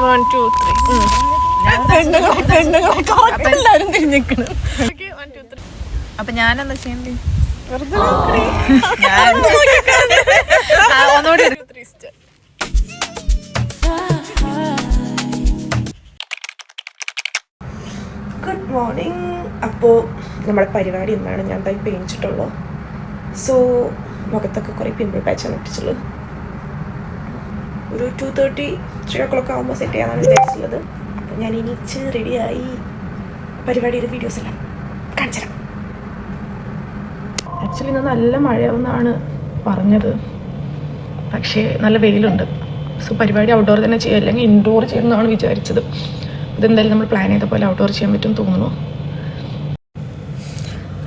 1 2 3 എല്ലാരും തിരിഞ്ഞിക്കണം. അപ്പൊ ഞാനെന്താ ചെയ്യണ്ടേ? Good morning. അപ്പോൾ നമ്മുടെ പരിപാടി എന്താണ്? ഞാൻ തായി പെയിച്ചിട്ടുള്ളൂ. സോ മുഖത്തൊക്കെ കുറേ പിമ്പിൾ പാച്ചാണ് ഇട്ടിച്ചുള്ളൂ. ഒരു 2:30 3 o'clock ആകുമ്പോൾ സെറ്റ് ചെയ്യാനാണ് വിചാരിച്ചിട്ടുള്ളത്. അപ്പോൾ ഞാൻ എണീച്ച് റെഡിയായി പരിപാടിയുടെ വീഡിയോസ് എല്ലാം കാണിച്ചു തരാം. ആക്ച്വലി ഇന്ന് നല്ല മഴയാവുമെന്നാണ് പറഞ്ഞത്, പക്ഷേ നല്ല വെയിലുണ്ട്. സോ പരിപാടി ഔട്ട്ഡോർ തന്നെ ചെയ്യുക, അല്ലെങ്കിൽ ഇൻഡോർ ചെയ്യുന്നതാണ് വിചാരിച്ചത്. ഇതെന്തായാലും നമ്മൾ പ്ലാൻ ചെയ്ത പോലെ ഔട്ട്ഡോർ ചെയ്യാൻ പറ്റും തോന്നുന്നു.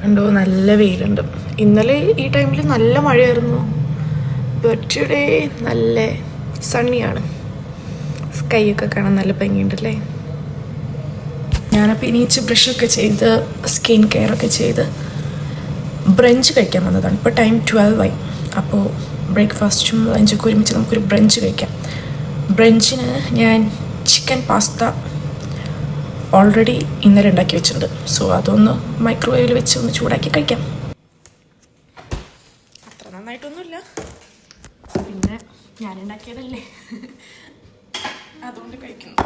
കണ്ടോ, നല്ല വെയിലുണ്ട്. ഇന്നലെ ഈ ടൈമിൽ നല്ല മഴയായിരുന്നു, ബട്ട് ടുഡേ നല്ല സണ്ണിയാണ്. സ്കൈയൊക്കെ കാണാൻ നല്ല ഭംഗിയുണ്ടല്ലേ. ഞാനപ്പോൾ ഇനിയിച്ച് ബ്രഷൊക്കെ ചെയ്ത് സ്കിൻ കെയർ ഒക്കെ ചെയ്ത് ബ്രഞ്ച് കഴിക്കാൻ വന്നതാണ്. ഇപ്പോൾ ടൈം 12 ആയി. അപ്പോൾ ബ്രേക്ക്ഫാസ്റ്റും ലഞ്ചൊക്കെ ഒരുമിച്ച് നമുക്കൊരു ബ്രഞ്ച് കഴിക്കാം. ബ്രഞ്ചിന് ഞാൻ ചിക്കൻ പാസ്ത ഓൾറെഡി ഇന്നലെ ഉണ്ടാക്കി വെച്ചിട്ടുണ്ട്. സോ അതൊന്ന് മൈക്രോവേവിൽ വെച്ച് ഒന്ന് ചൂടാക്കി കഴിക്കാം. അത്ര നന്നായിട്ടൊന്നുമില്ല, പിന്നെ ഞാനുണ്ടാക്കിയതല്ലേ, അതുകൊണ്ട് കഴിക്കുന്നു.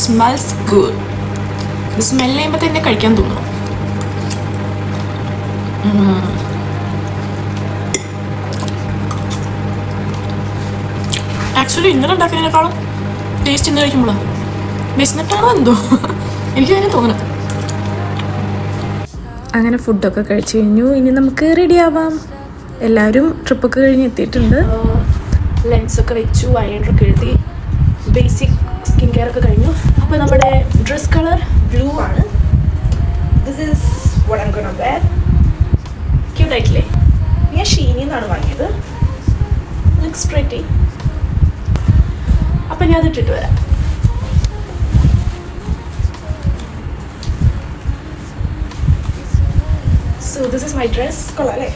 Smells good. ഇത് സ്മെല്ല് ചെയ്യുമ്പോൾ തന്നെ കഴിക്കാൻ തോന്നും. ആക്ച്വലി ഇന്നലെ ഉണ്ടാക്കുന്നതിനേക്കാളും ടേസ്റ്റ് ഇന്ന് കഴിക്കുമ്പോഴാണ്. വിശന്നിട്ടാണോ എന്തോ എനിക്ക് തന്നെ തോന്നുന്നത്. അങ്ങനെ ഫുഡൊക്കെ കഴിച്ച് കഴിഞ്ഞു. ഇനി നമുക്ക് റെഡി ആവാം. എല്ലാവരും ട്രിപ്പൊക്കെ കഴിഞ്ഞ് എത്തിയിട്ടുണ്ട്. ലെൻസൊക്കെ വെച്ചു, ഐലൈനറൊക്കെ എഴുതി, ബേസിക് സ്കിൻ കെയർ ഒക്കെ കഴിഞ്ഞു. അപ്പോൾ നമ്മുടെ ഡ്രസ് കളർ ബ്ലൂ ആണ്. This is what I am gonna wear. Cute ആയിട്ടില്ലേ? ഞാൻ ഷീനിൽ നിന്നാണ് വാങ്ങിയത്. Looks pretty. അപ്പം ഞാൻ അതിട്ടിട്ട് വരാം. So this is my dress. കൊള്ളാം അല്ലേ?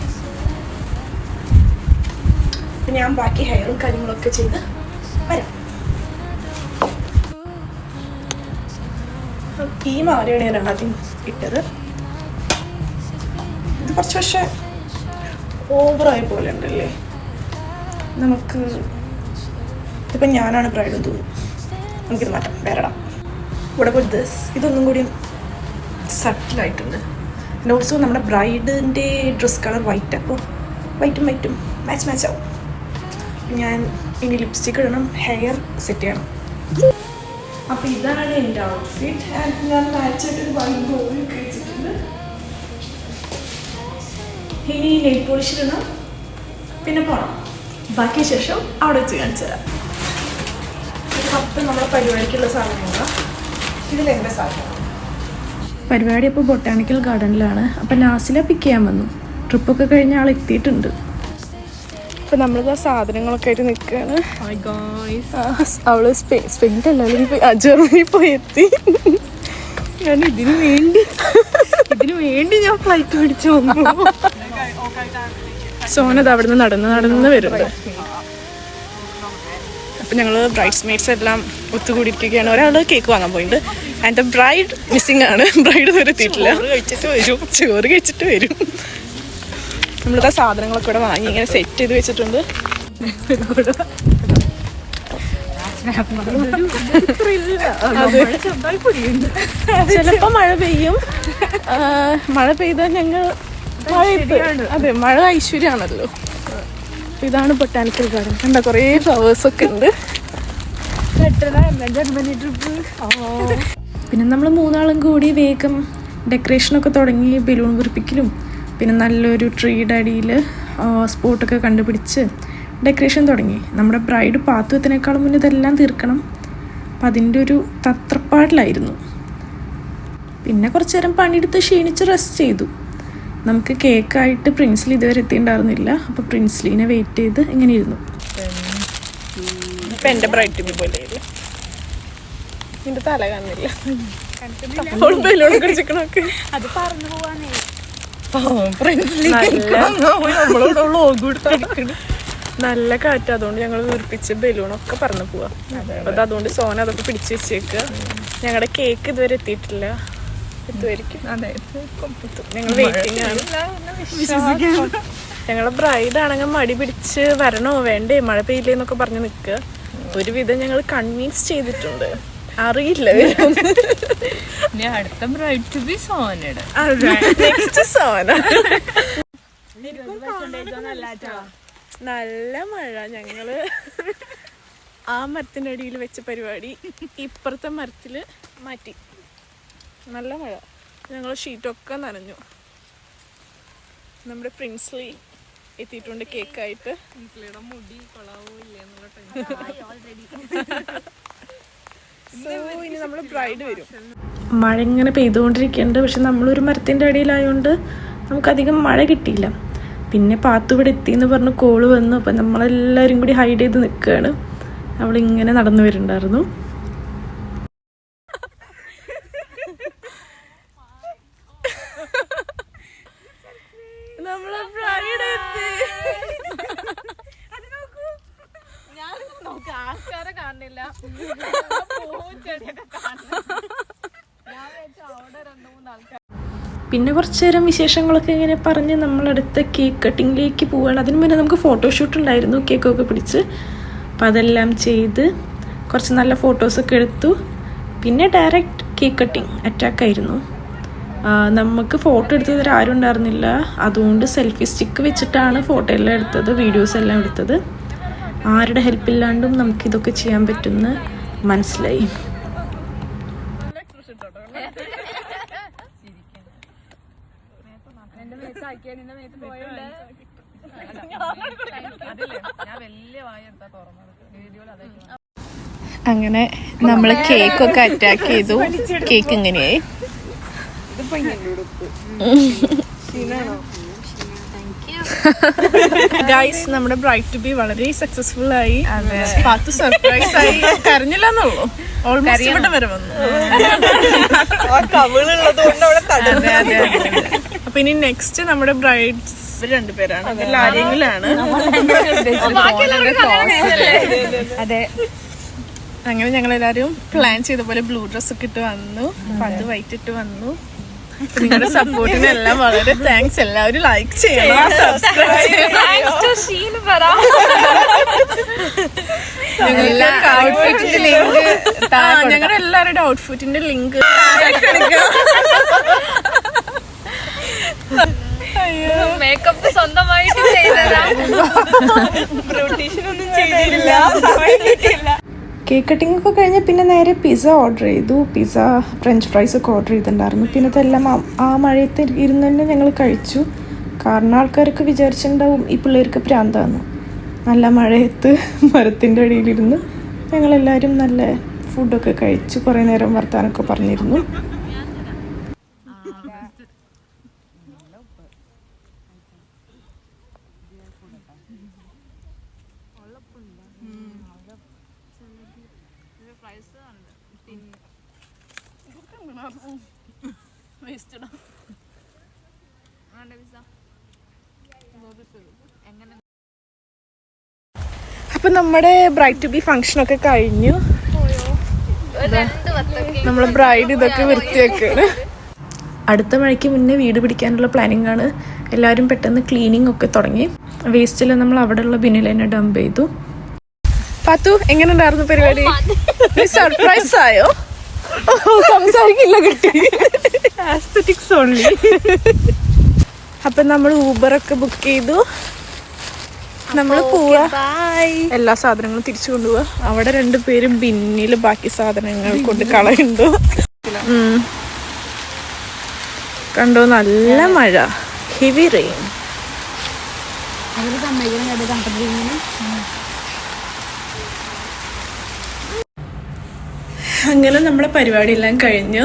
അപ്പം ഞാൻ ബാക്കി ഹെയറും കാര്യങ്ങളൊക്കെ ചെയ്ത് വരാം. ഈ മാലയാണ് ഞാൻ ആദ്യം ഇട്ടത്. ഇത് കുറച്ച് പക്ഷേ ഓവറായ പോലെ ഉണ്ടല്ലേ. നമുക്ക് ഇപ്പം ഞാനാണ് ബ്രൈഡ് തോന്നുന്നു. നമുക്കിത് മാറ്റാം, വേറെടാം. ഇവിടെ പോയി ദിസ് ഇതൊന്നും കൂടി സട്ടിലായിട്ടുണ്ട്. പിന്നെ ഓൾസോ നമ്മുടെ ബ്രൈഡിൻ്റെ ഡ്രസ് കളർ വൈറ്റ്, അപ്പോൾ വൈറ്റും മാച്ച് ആവും. ഞാൻ ഇനി ലിപ്സ്റ്റിക് ഇടണം, ഹെയർ സെറ്റ് ചെയ്യണം. അപ്പോൾ ഇതാണ് എൻ്റെ ഔട്ട്ഫിറ്റ്. ആൻഡ് ഞാൻ മാച്ചായിട്ടൊരു വൈറ്റ് ഗോൾഡ് കഴിച്ചിട്ടുണ്ട്. ഇനി നെയിൽ പോളിഷ് ഇടണം, പിന്നെ പോകണം. ബാക്കി ശേഷം അവിടെ വെച്ച് കാണിച്ചു തരാം. അപ്പം നമ്മുടെ പരിപാടിക്കുള്ള സാധനങ്ങളാണ്. ഇതിലെൻ്റെ സാധനം. പരിപാടി അപ്പോൾ ബൊട്ടാണിക്കൽ ഗാർഡനിലാണ്. അപ്പം നാസില പിക്ക് ചെയ്യാൻ വന്നു. ട്രിപ്പൊക്കെ കഴിഞ്ഞ ആൾ എത്തിയിട്ടുണ്ട്. അപ്പം നമ്മളിത് സാധനങ്ങളൊക്കെ ആയിട്ട് നിൽക്കുകയാണ്. അവള് സ്പെയിനിലല്ല, ജർമ്മനി പോയി എത്തി. ഞാൻ ഇതിനു വേണ്ടി ഞാൻ ഫ്ലൈറ്റ് പിടിച്ചു വന്നു. സോനത് അവിടെ നിന്ന് നടന്ന് വരുന്നുണ്ട്. അപ്പം ഞങ്ങൾ ബ്രൈഡ്സ് മെയ്ഡ്സ് എല്ലാം ഒത്തുകൂടിയിരിക്കുകയാണ്. ഒരാൾ കേക്ക് വാങ്ങാൻ പോയിട്ടുണ്ട്. ആൻഡ് ബ്രൈഡ് മിസ്സിംഗ് ആണ്. ബ്രൈഡ് വരെ എത്തിയിട്ടില്ല. ചോറ് കഴിച്ചിട്ട് വരും. നമ്മളിതാ സാധനങ്ങളൊക്കെ ഇവിടെ വാങ്ങി ഇങ്ങനെ സെറ്റ് ചെയ്ത് വെച്ചിട്ടുണ്ട്. ചിലപ്പോ മഴ പെയ്യും. മഴ പെയ്താൽ ഞങ്ങൾ അതെ, മഴ ഐശ്വര്യമാണല്ലോ. ഇതാണ് ബൊട്ടാനിക്കൽ ഗാർഡൻ. കണ്ട കുറേ ഫ്ലവേഴ്സൊക്കെ ഉണ്ട്. പിന്നെ നമ്മൾ മൂന്നാളും കൂടി വേഗം ഡെക്കറേഷനൊക്കെ തുടങ്ങി. ബലൂൺ വീർപ്പിക്കലും പിന്നെ നല്ലൊരു ട്രീയുടെ അടിയിൽ സ്പോട്ടൊക്കെ കണ്ടുപിടിച്ച് ഡെക്കറേഷൻ തുടങ്ങി. നമ്മുടെ ബ്രൈഡ് പാത്തു എത്തുന്നതിനേക്കാളും മുന്നേ ഇതെല്ലാം തീർക്കണം. അപ്പം അതിൻ്റെ ഒരു തത്രപ്പാടിലായിരുന്നു. പിന്നെ കുറച്ച് നേരം പണിയെടുത്ത് ക്ഷീണിച്ച് റെസ്റ്റ് ചെയ്തു. നമുക്ക് കേക്കായിട്ട് പ്രിൻസ്ലി ഇതുവരെ എത്തിയിട്ടുണ്ടായിരുന്നില്ല. അപ്പോൾ പ്രിൻസ്ലീനെ വെയിറ്റ് ചെയ്ത് ഇങ്ങനെ ഇരുന്നു. ഇപ്പൊ എന്റെ ബ്രൈറ്റ് പോലെ നിന്റെ തല കാണുന്നില്ല. കുടിച്ചിക്കണൊക്കെ അത് പറഞ്ഞു പോവാനേ. നല്ല കാറ്റ്, അതുകൊണ്ട് ഞങ്ങൾ വീർപ്പിച്ച് ബലൂണൊക്കെ പറന്നു പോവാ. അപ്പൊ അതുകൊണ്ട് സോന അതൊക്കെ പിടിച്ചു വെച്ചേക്കുക. ഞങ്ങളുടെ കേക്ക് ഇതുവരെ എത്തിയിട്ടില്ല, എത്തുമായിരിക്കും. ഞങ്ങൾ വെയിറ്റിംഗ് ആണ്. ഞങ്ങളെ ബ്രൈഡ് ആണെങ്കിൽ മടി പിടിച്ച് വരണോ വേണ്ടേ മഴ പെയ്യില്ലേന്നൊക്കെ പറഞ്ഞ് നിൽക്കുക. ഒരുവിധം ഞങ്ങൾ കൺവിൻസ് ചെയ്തിട്ടുണ്ട്. അറിയില്ല അടുത്ത ബ്രൈഡ് ടു ബി സോനയുടെ നെക്സ്റ്റ് സോന. നല്ല മഴ. ഞങ്ങള് ആ മരത്തിന്റെ അടിയിൽ വെച്ച പരിപാടി ഇപ്പുറത്തെ മരത്തില് മാറ്റി. നല്ല മഴ. ഞങ്ങൾ ഷീറ്റൊക്കെ നനഞ്ഞു. നമ്മുടെ പ്രിൻസ്ലി എത്തിയിട്ടുണ്ട് കേക്കായിട്ട്. മുടി കൊളാവോ ഇനി നമ്മള് ബ്രൈഡ് വരും. മഴ ഇങ്ങനെ പെയ്തുകൊണ്ടിരിക്കുന്നുണ്ട്. പക്ഷെ നമ്മളൊരു മരത്തിന്റെ അടിയിലായോണ്ട് നമുക്കധികം മഴ കിട്ടിയില്ല. പിന്നെ പാത്തു ഇവിടെ എത്തിയെന്ന് പറഞ്ഞ് കോള് വന്നു. അപ്പം നമ്മളെല്ലാവരും കൂടി ഹൈഡ് ചെയ്ത് നിൽക്കുകയാണ്. അവളിങ്ങനെ നടന്നു വരുന്നുണ്ടായിരുന്നു. നമ്മളെ ബ്രൈഡ് എത്തി. ആൾക്കാരെ കാണില്ല. പിന്നെ കുറച്ച് നേരം വിശേഷങ്ങളൊക്കെ ഇങ്ങനെ പറഞ്ഞ് നമ്മളടുത്ത കേക്ക് കട്ടിങ്ങിലേക്ക് പോവുകയാണ്. അതിന് മുന്നേ നമുക്ക് ഫോട്ടോഷൂട്ട് ഉണ്ടായിരുന്നു, കേക്കൊക്കെ പിടിച്ച്. അപ്പം അതെല്ലാം ചെയ്ത് കുറച്ച് നല്ല ഫോട്ടോസൊക്കെ എടുത്തു. പിന്നെ ഡയറക്റ്റ് കേക്ക് കട്ടിങ് അറ്റാക്കായിരുന്നു. നമുക്ക് ഫോട്ടോ എടുത്തത് ആരും ഉണ്ടായിരുന്നില്ല. അതുകൊണ്ട് സെൽഫി സ്റ്റിക്ക് വെച്ചിട്ടാണ് ഫോട്ടോ എല്ലാം എടുത്തത്, വീഡിയോസ് എല്ലാം എടുത്തത്. ആരുടെ ഹെൽപ്പില്ലാണ്ടും നമുക്കിതൊക്കെ ചെയ്യാൻ പറ്റുമെന്ന് മനസ്സിലായി. അങ്ങനെ നമ്മള് കേക്കൊക്കെ അറ്റാക്ക് ചെയ്തു. കേക്ക് ഇങ്ങനെയായി. ഗൈസ്, നമ്മുടെ ബ്രൈഡ് ടു ബി വളരെ സക്സസ്ഫുൾ ആയി. പാത്തു സർപ്രൈസ് ആയി. കരഞ്ഞില്ലെന്നുള്ളൂ, ഓൾമോസ്റ്റ് ഇവിടെ വരെ വന്നു. അപ്പൊ ഇനി നെക്സ്റ്റ് നമ്മുടെ ബ്രൈഡ്സ് രണ്ടുപേരാണ്. അതിൽ ആരെങ്കിലാണ്. അതെ, അങ്ങനെ ഞങ്ങളെല്ലാരും പ്ലാൻ ചെയ്ത പോലെ ബ്ലൂ ഡ്രസ് ഒക്കെ ഇട്ട് വന്നു. അപ്പൊ അത് വൈറ്റ് ഇട്ട് വന്നു. നിങ്ങളുടെ സപ്പോർട്ടിനെല്ലാം വളരെ താങ്ക്സ്. എല്ലാവരും ലൈക്ക് ചെയ്യണം, സബ്സ്ക്രൈബ് ചെയ്യണം. ഞങ്ങളുടെ എല്ലാവരുടെ ഔട്ട്ഫിറ്റിന്റെ ലിങ്ക് മേക്കപ്പ് സ്വന്തമായിട്ട് ചെയ്തതാ. കേക്ക് കട്ടിംഗ് ഒക്കെ കഴിഞ്ഞ് പിന്നെ നേരെ പിസ്സ ഓർഡർ ചെയ്തു. പിസ്സ, ഫ്രഞ്ച് ഫ്രൈസ് ഒക്കെ ഓർഡർ ചെയ്തിട്ടുണ്ടായിരുന്നു. പിന്നെ അതെല്ലാം ആ മഴയത്ത് ഇരുന്ന് തന്നെ ഞങ്ങൾ കഴിച്ചു. കാരണം ആൾക്കാരൊക്കെ വിചാരിച്ചിട്ടുണ്ടാവും ഈ പിള്ളേർക്ക് പ്രാന്താന്ന്. നല്ല മഴയത്ത് മരത്തിൻ്റെ അടിയിലിരുന്ന് ഞങ്ങളെല്ലാവരും നല്ല ഫുഡൊക്കെ കഴിച്ചു. കുറേ നേരം വർത്താനൊക്കെ പറഞ്ഞിരുന്നു. അപ്പൊ നമ്മുടെ ബ്രൈഡ് ടു ബി ഫംഗ്ഷനൊക്കെ കഴിഞ്ഞു. നമ്മളെ ബ്രൈഡ് ഇതൊക്കെ വൃത്തിയാക്കാണ്. അടുത്ത മഴയ്ക്ക് മുന്നേ വീട് പിടിക്കാനുള്ള പ്ലാനിങ് ആണ്. എല്ലാവരും പെട്ടെന്ന് ക്ലീനിങ് ഒക്കെ തുടങ്ങി. വേസ്റ്റിൽ നമ്മൾ അവിടെയുള്ള ബിന്നിൽ തന്നെ ഡംപ് ചെയ്തു. പാത്തു, എങ്ങനെ ഉണ്ടായിരുന്നു പരിപാടി? സർപ്രൈസ് ആയോ? സംസാരിക്കില്ല കിട്ടി. ആസ്തറ്റിക്സ് ഓൺലി. അപ്പൊ നമ്മൾ ഊബറൊക്കെ ബുക്ക് ചെയ്തു. നമ്മൾ പോവാ. എല്ലാ സാധനങ്ങളും തിരിച്ചു കൊണ്ടുപോവാ. അവിടെ 2 പേരും ബിന്നില് ബാക്കി സാധനങ്ങൾ കൊണ്ട് കളയുണ്ടോ. കണ്ടോ, നല്ല മഴ, ഹെവി റെയിൻ. അങ്ങനെ നമ്മളെ പരിപാടി എല്ലാം കഴിഞ്ഞു.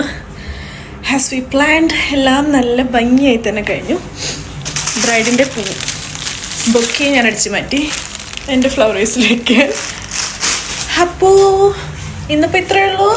ഹാസ് വി പ്ലാൻഡ് എല്ലാം നല്ല ഭംഗിയായി തന്നെ കഴിഞ്ഞു. ബ്രൈഡിൻ്റെ ബൊക്കെ ഞാൻ അടിച്ചു മാറ്റി എൻ്റെ ഫ്ലവർ വേസിലേക്ക്. അപ്പോ ഇന്നിപ്പോ ഇത്രയേ ഉള്ളൂ.